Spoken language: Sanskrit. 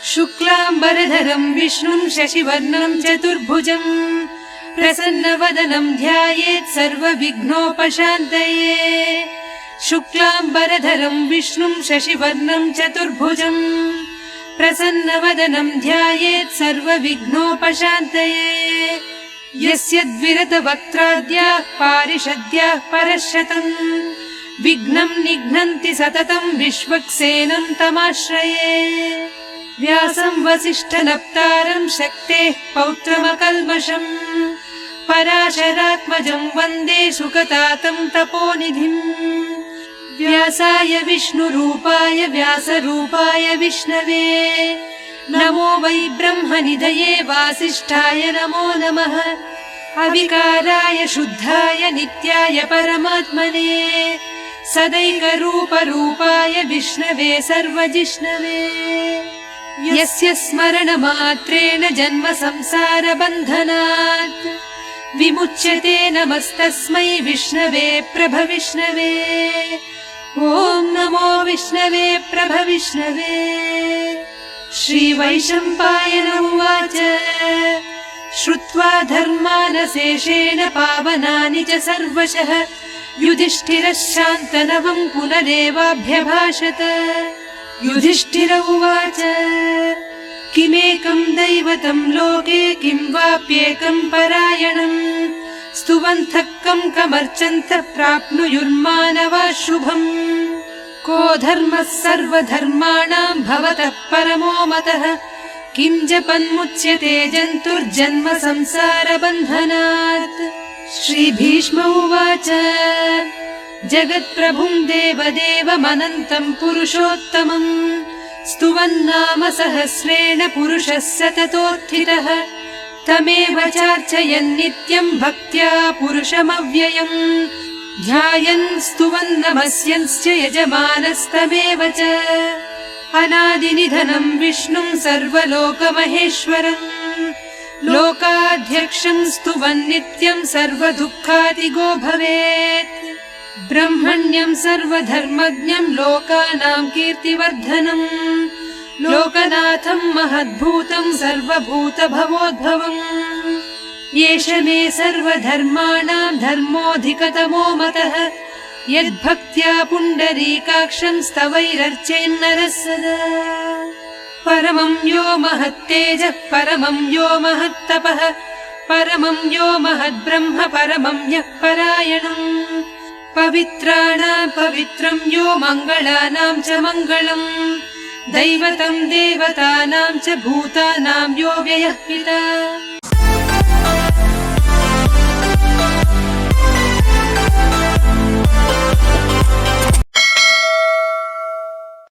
शुक्लाम्बरधरं विष्णुं शशिवर्णं चतुर्भुजं प्रसन्नवदनं ध्यायेत् सर्वविघ्नोपशान्तये। शुक्लाम्बरधरं विष्णुं शशिवर्णं चतुर्भुजं प्रसन्नवदनं ध्यायेत् सर्वविघ्नोपशान्तये। यस्य द्विरतवक्त्राद्याः पारिषद्याः परशतम् विघ्नं निघ्नन्ति सततं विश्वक्सेनं तमाश्रये। व्यासं वसिष्ठनप्तारं शक्तेः पौत्रमकल्मषम् पराशरात्मजं वन्दे सुकतातं तपोनिधिम्। व्यासाय विष्णुरूपाय व्यासरूपाय विष्णवे नमो वै ब्रह्मनिधये वासिष्ठाय नमो नमः। अविकाराय शुद्धाय नित्याय परमात्मने सदैकरूपरूपाय विष्णवे सर्वजिष्णवे। यस्य स्मरणमात्रेण जन्म संसारबन्धनात् विमुच्यते नमस्तस्मै विष्णवे प्रभविष्णवे। ॐ नमो विष्णवे प्रभविष्णवे। श्रीवैशम्पायन उवाच श्रुत्वा धर्मानशेषेण पावनानि च सर्वशः युधिष्ठिरः शान्तनवं पुनरेवाभ्यभाषत। युधिष्ठिर उवाच किमेकं दैवतं लोके किं वाप्येकं परायणम् स्तुवन्तः कं कमर्चन्तः प्राप्नुयुर्मानवाः शुभम्। को धर्मः सर्वधर्माणां भवतः परमो मतः किं जपन्मुच्यते जन्तुर्जन्म संसारबन्धनात्। श्रीभीष्म उवाच जगत्प्रभुं देवदेवमनन्तं पुरुषोत्तमम् स्तुवन्नाम सहस्रेण पुरुषः सततोत्थितः तमेव चार्चयन् नित्यं भक्त्या पुरुषमव्ययम् ध्यायन् स्तुवन् नमस्यंश्च यजमानस्तमेव च। अनादिनिधनं विष्णुं सर्वलोकमहेश्वरम् लोकाध्यक्षं स्तुवन् नित्यं सर्वदुःखातिगो भवेत्। ब्रह्मण्यं सर्वधर्मज्ञं लोकानां कीर्तिवर्धनम् लोकनाथं महद्भूतं सर्वभूतभवोद्भवम्। एष मे सर्वधर्माणां धर्मोऽधिकतमो मतः यद्भक्त्या पुण्डरीकाक्षं स्तवैरर्चेन्नरः सदा। परमं यो महत्तेजः परमं यो महत्तपः परमं यो महद्ब्रह्म परमं यः परायणम् पवित्राणां पवित्रं यो मङ्गलानां च मङ्गलम् दैवतं देवतानां च भूतानां यो व्ययः पिता।